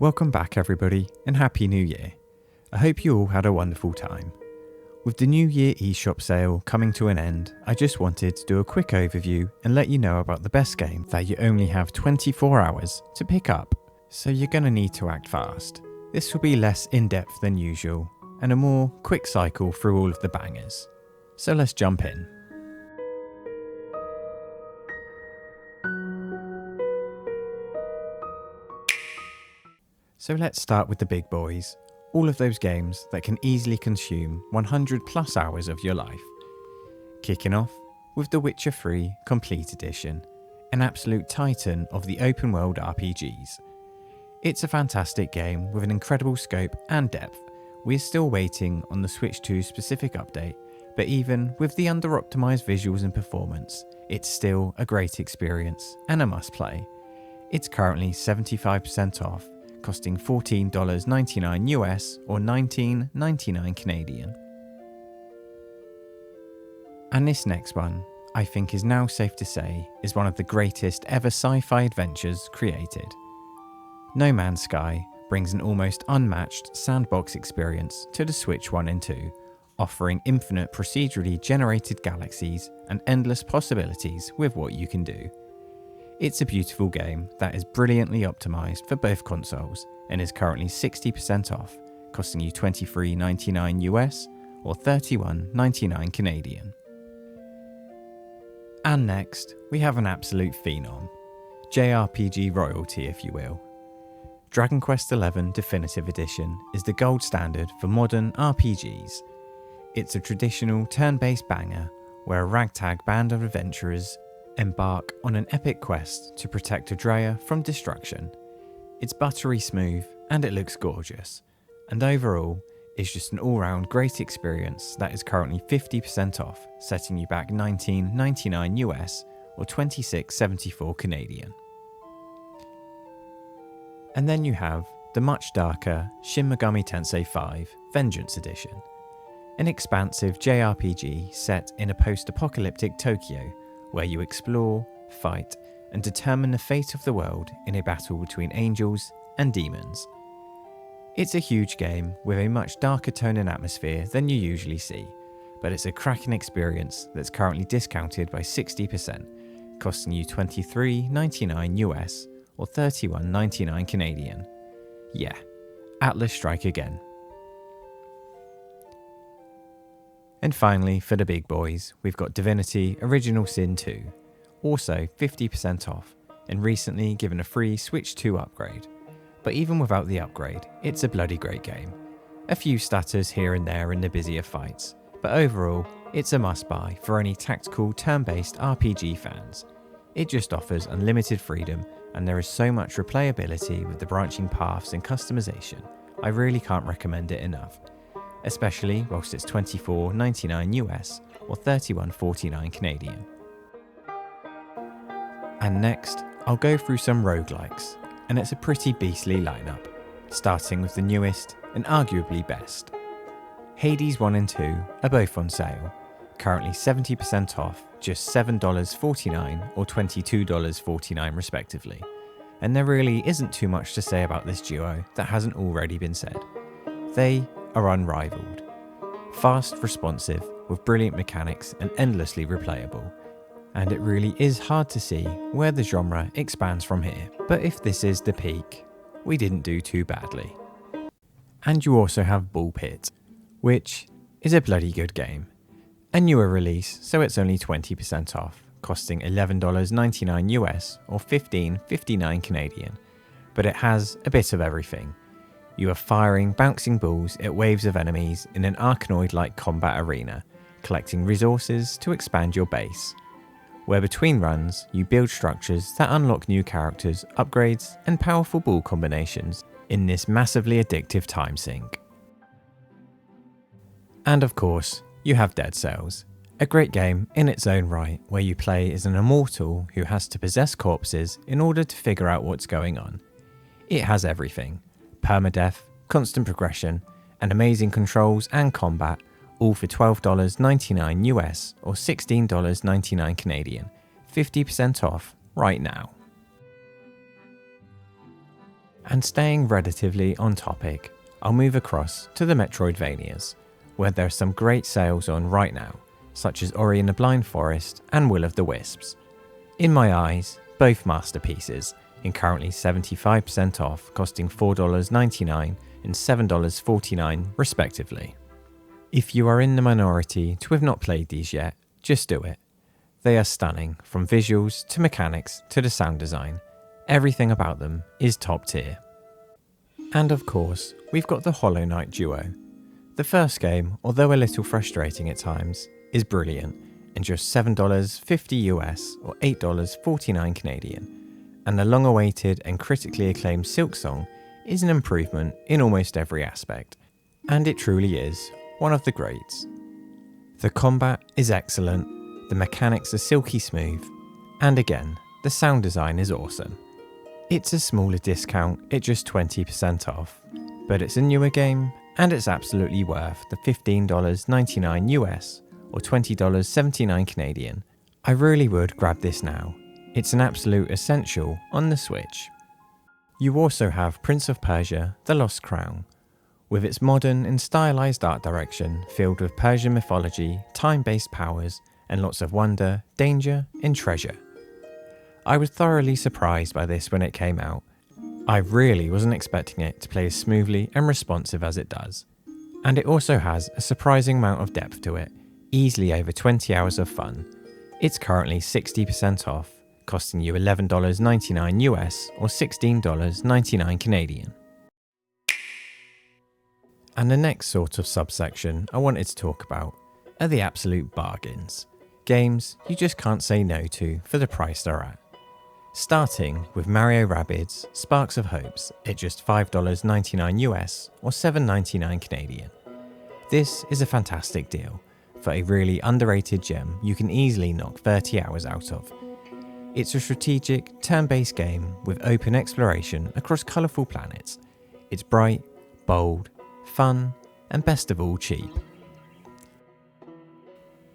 Welcome back everybody and Happy New Year. I hope you all had a wonderful time. With the New Year eShop sale coming to an end, I just wanted to do a quick overview and let you know about the best game that you only have 24 hours to pick up, so you're going to need to act fast. This will be less in-depth than usual and a more quick cycle through all of the bangers. So let's jump in. So let's start with the big boys, all of those games that can easily consume 100 plus hours of your life. Kicking off with The Witcher 3 Complete Edition, an absolute titan of the open world RPGs. It's a fantastic game with an incredible scope and depth. We're still waiting on the Switch 2 specific update, but even with the under-optimized visuals and performance, it's still a great experience and a must play. It's currently 75% off, costing $14.99 US or $19.99 Canadian. And this next one, I think is now safe to say, is one of the greatest ever sci-fi adventures created. No Man's Sky brings an almost unmatched sandbox experience to the Switch 1 and 2, offering infinite procedurally generated galaxies and endless possibilities with what you can do. It's a beautiful game that is brilliantly optimized for both consoles and is currently 60% off, costing you $23.99 US or $31.99 Canadian. And next, we have an absolute phenom, JRPG royalty if you will. Dragon Quest XI Definitive Edition is the gold standard for modern RPGs. It's a traditional turn-based banger where a ragtag band of adventurers embark on an epic quest to protect Adrea from destruction. It's buttery smooth and it looks gorgeous, and overall it's just an all-round great experience that is currently 50% off, setting you back $19.99 US or $26.74 Canadian. And then you have the much darker Shin Megami Tensei 5 Vengeance Edition, an expansive JRPG set in a post-apocalyptic Tokyo where you explore, fight, and determine the fate of the world in a battle between angels and demons. It's a huge game with a much darker tone and atmosphere than you usually see, but it's a cracking experience that's currently discounted by 60%, costing you $23.99 US or $31.99 Canadian. Yeah, Atlas strike again. And finally, for the big boys, we've got Divinity Original Sin 2, also 50% off, and recently given a free Switch 2 upgrade. But even without the upgrade, it's a bloody great game. A few stutters here and there in the busier fights, but overall, it's a must-buy for any tactical turn-based RPG fans. It just offers unlimited freedom, and there is so much replayability with the branching paths and customization. I really can't recommend it enough, especially whilst it's $24.99 US or $31.49 Canadian. And next, I'll go through some roguelikes, and it's a pretty beastly lineup, starting with the newest and arguably best. Hades 1 and 2 are both on sale, currently 70% off, just $7.49 or $22.49 respectively. And there really isn't too much to say about this duo that hasn't already been said. They are unrivaled. Fast, responsive, with brilliant mechanics and endlessly replayable. And it really is hard to see where the genre expands from here. But if this is the peak, we didn't do too badly. And you also have Ball Pit, which is a bloody good game. A newer release, so it's only 20% off, costing $11.99 US or $15.59 Canadian. But it has a bit of everything. You are firing bouncing balls at waves of enemies in an Arkanoid-like combat arena, collecting resources to expand your base. Where between runs, you build structures that unlock new characters, upgrades, and powerful ball combinations in this massively addictive time sink. And of course, you have Dead Cells, a great game in its own right where you play as an immortal who has to possess corpses in order to figure out what's going on. It has everything: permadeath, constant progression, and amazing controls and combat, all for $12.99 US or $16.99 Canadian, 50% off right now. And staying relatively on topic, I'll move across to the Metroidvanias, where there are some great sales on right now, such as Ori and the Blind Forest and Will of the Wisps. In my eyes, both masterpieces, and currently 75% off, costing $4.99 and $7.49 respectively. If you are in the minority to have not played these yet, just do it. They are stunning, from visuals to mechanics to the sound design. Everything about them is top tier. And of course, we've got the Hollow Knight duo. The first game, although a little frustrating at times, is brilliant, and just $7.50 US or $8.49 Canadian. And the long-awaited and critically acclaimed Silksong is an improvement in almost every aspect, and it truly is one of the greats. The combat is excellent, the mechanics are silky smooth, and again, the sound design is awesome. It's a smaller discount at just 20% off, but it's a newer game and it's absolutely worth the $15.99 US or $20.79 Canadian. I really would grab this now. It's an absolute essential on the Switch. You also have Prince of Persia: The Lost Crown, with its modern and stylized art direction filled with Persian mythology, time-based powers, and lots of wonder, danger, and treasure. I was thoroughly surprised by this when it came out. I really wasn't expecting it to play as smoothly and responsive as it does. And it also has a surprising amount of depth to it, easily over 20 hours of fun. It's currently 60% off, costing you $11.99 US or $16.99 Canadian. And the next sort of subsection I wanted to talk about are the absolute bargains. Games you just can't say no to for the price they're at. Starting with Mario Rabbids Sparks of Hopes at just $5.99 US or $7.99 Canadian. This is a fantastic deal for a really underrated gem you can easily knock 30 hours out of. It's a strategic, turn-based game with open exploration across colourful planets. It's bright, bold, fun, and best of all cheap.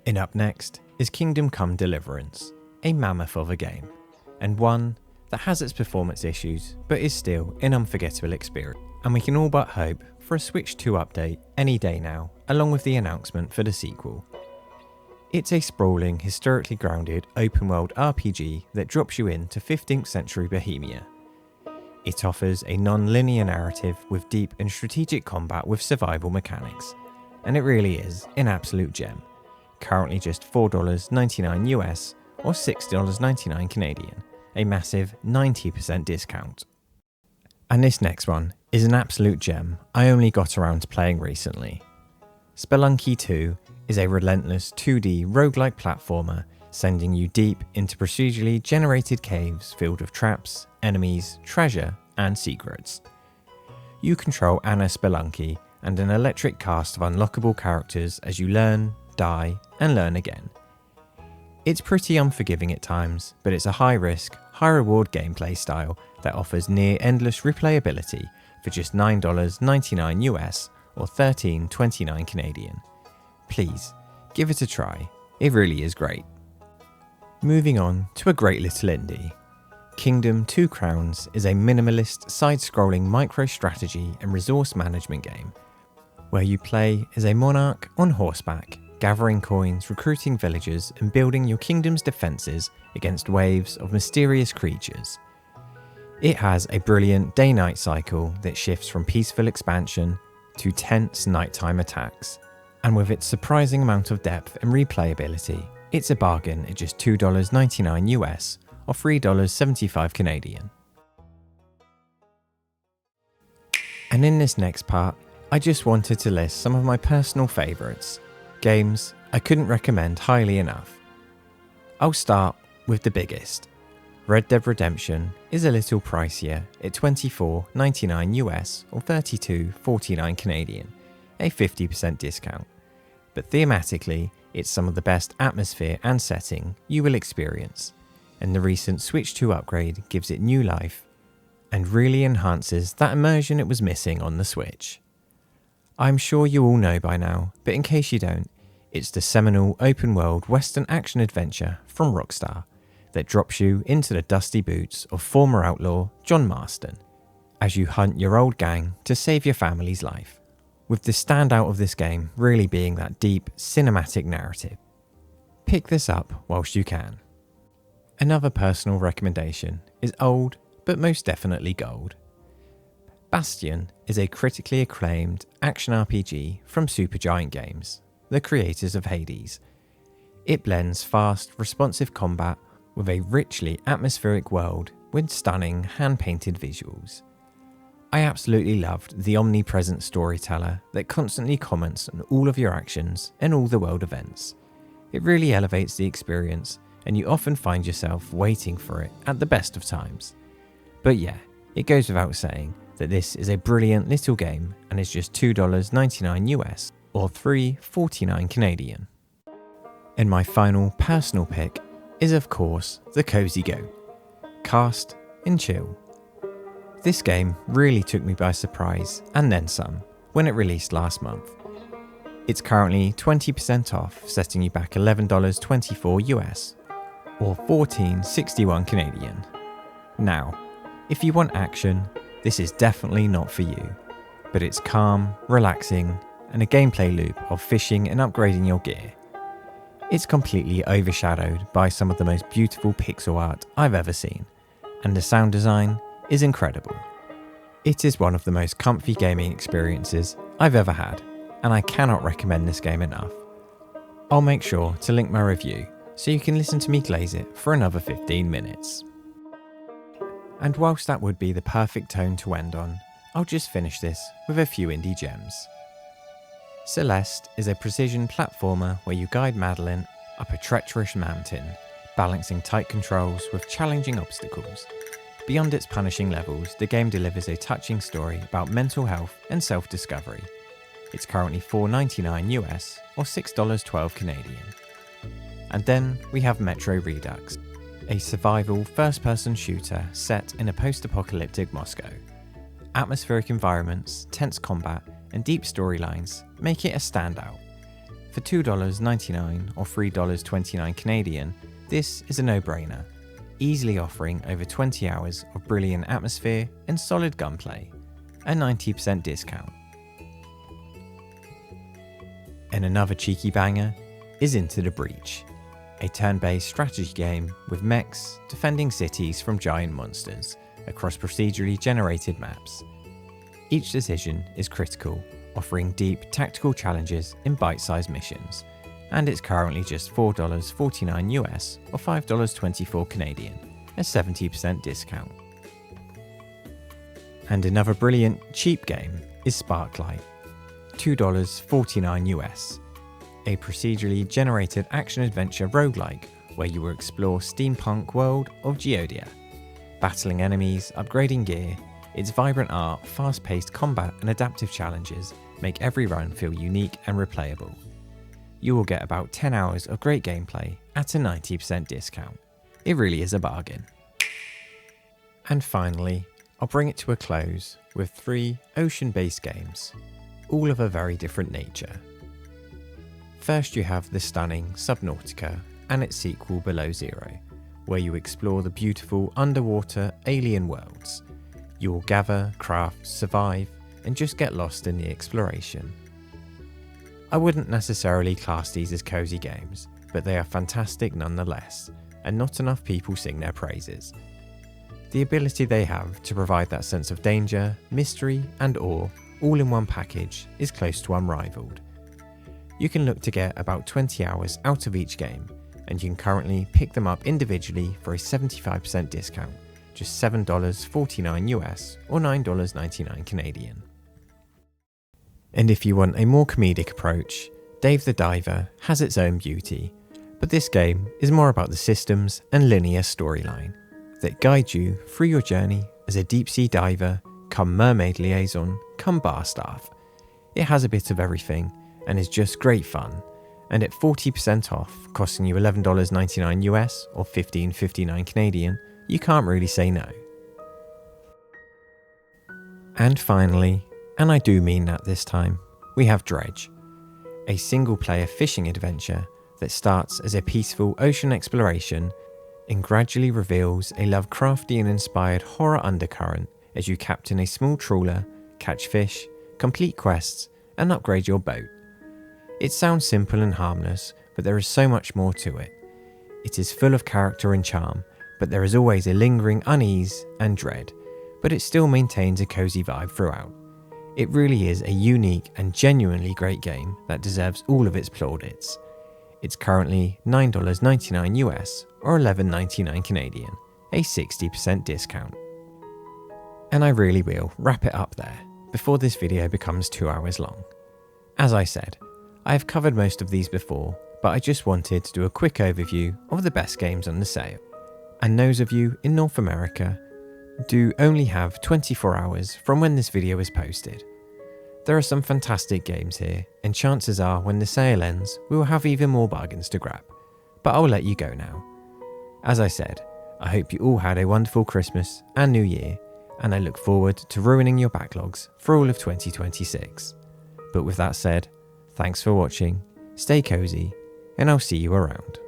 And up next is Kingdom Come Deliverance, a mammoth of a game, and one that has its performance issues but is still an unforgettable experience. And we can all but hope for a Switch 2 update any day now, along with the announcement for the sequel. It's a sprawling, historically grounded, open-world RPG that drops you into 15th century Bohemia. It offers a non-linear narrative with deep and strategic combat with survival mechanics, and it really is an absolute gem. Currently just $4.99 US or $6.99 Canadian, a massive 90% discount. And this next one is an absolute gem I only got around to playing recently. Spelunky 2 is a relentless 2D roguelike platformer sending you deep into procedurally generated caves filled with traps, enemies, treasure, and secrets. You control Anna Spelunky and an electric cast of unlockable characters as you learn, die, and learn again. It's pretty unforgiving at times, but it's a high-risk, high-reward gameplay style that offers near-endless replayability for just $9.99 US or $13.29 Canadian. Please, give it a try. It really is great. Moving on to a great little indie. Kingdom 2 Crowns is a minimalist, side-scrolling micro-strategy and resource management game, where you play as a monarch on horseback, gathering coins, recruiting villagers, and building your kingdom's defences against waves of mysterious creatures. It has a brilliant day-night cycle that shifts from peaceful expansion to tense nighttime attacks, and with its surprising amount of depth and replayability, it's a bargain at just $2.99 US or $3.75 Canadian. And in this next part, I just wanted to list some of my personal favourites, games I couldn't recommend highly enough. I'll start with the biggest. Red Dead Redemption is a little pricier at $24.99 US or $32.49 Canadian, a 50% discount. But thematically, it's some of the best atmosphere and setting you will experience, and the recent Switch 2 upgrade gives it new life and really enhances that immersion it was missing on the Switch. I'm sure you all know by now, but in case you don't, it's the seminal open-world Western action-adventure from Rockstar that drops you into the dusty boots of former outlaw John Marston. as you hunt your old gang to save your family's life, with the standout of this game really being that deep cinematic narrative. Pick this up whilst you can. Another personal recommendation is old but most definitely gold. Bastion is a critically acclaimed action RPG from Supergiant Games, the creators of Hades. It blends fast, responsive combat with a richly atmospheric world with stunning hand-painted visuals. I absolutely loved the omnipresent storyteller that constantly comments on all of your actions and all the world events. It really elevates the experience, and you often find yourself waiting for it at the best of times. But yeah, it goes without saying that this is a brilliant little game and is just $2.99 US or $3.49 Canadian. And my final personal pick is of course the Cozy Go. Cast and chill. This game really took me by surprise and then some when it released last month. It's currently 20% off, setting you back $11.24 US or $14.61 Canadian. Now, if you want action, this is definitely not for you, but it's calm, relaxing, and a gameplay loop of fishing and upgrading your gear. It's completely overshadowed by some of the most beautiful pixel art I've ever seen, and the sound design is incredible. It is one of the most comfy gaming experiences I've ever had, and I cannot recommend this game enough. I'll make sure to link my review so you can listen to me glaze it for another 15 minutes. And whilst that would be the perfect tone to end on, I'll just finish this with a few indie gems. Celeste is a precision platformer where you guide Madeline up a treacherous mountain, balancing tight controls with challenging obstacles. Beyond its punishing levels, the game delivers a touching story about mental health and self-discovery. It's currently $4.99 US or $6.12 Canadian. And then we have Metro Redux, a survival first-person shooter set in a post-apocalyptic Moscow. Atmospheric environments, tense combat, and deep storylines make it a standout. For $2.99 or $3.29 Canadian, this is a no-brainer, easily offering over 20 hours of brilliant atmosphere and solid gunplay, a 90% discount. And another cheeky banger is Into the Breach, a turn-based strategy game with mechs defending cities from giant monsters across procedurally generated maps. Each decision is critical, offering deep tactical challenges in bite-sized missions, and it's currently just $4.49 US or $5.24 Canadian, a 70% discount. And another brilliant cheap game is Sparklight, $2.49 US, a procedurally generated action-adventure roguelike where you will explore steampunk world of Geodia. Battling enemies, upgrading gear, its vibrant art, fast-paced combat and adaptive challenges make every run feel unique and replayable. You will get about 10 hours of great gameplay at a 90% discount. It really is a bargain. And finally, I'll bring it to a close with 3 ocean-based games, all of a very different nature. First you have the stunning Subnautica and its sequel Below Zero, where you explore the beautiful underwater alien worlds. You will gather, craft, survive, and just get lost in the exploration. I wouldn't necessarily class these as cozy games, but they are fantastic nonetheless, and not enough people sing their praises. The ability they have to provide that sense of danger, mystery, and awe all in one package is close to unrivaled. You can look to get about 20 hours out of each game, and you can currently pick them up individually for a 75% discount, just $7.49 US or $9.99 Canadian. And if you want a more comedic approach, Dave the Diver has its own beauty, but this game is more about the systems and linear storyline that guide you through your journey as a deep-sea diver, come mermaid liaison, come bar staff. It has a bit of everything and is just great fun, and at 40% off, costing you $11.99 US or $15.59 Canadian, you can't really say no. And finally, and I do mean that this time, we have Dredge, a single-player fishing adventure that starts as a peaceful ocean exploration and gradually reveals a Lovecraftian-inspired horror undercurrent as you captain a small trawler, catch fish, complete quests, and upgrade your boat. It sounds simple and harmless, but there is so much more to it. It is full of character and charm, but there is always a lingering unease and dread, but it still maintains a cozy vibe throughout. It really is a unique and genuinely great game that deserves all of its plaudits. It's currently $9.99 US or $11.99 Canadian, a 60% discount. And I really will wrap it up there before this video becomes 2 hours long. As I said, I have covered most of these before, but I just wanted to do a quick overview of the best games on the sale. And those of you in North America do only have 24 hours from when this video is posted. There are some fantastic games here, and chances are when the sale ends, we will have even more bargains to grab. But I'll let you go now. As I said, I hope you all had a wonderful Christmas and New Year, and I look forward to ruining your backlogs for all of 2026. But with that said, thanks for watching, stay cozy, and I'll see you around.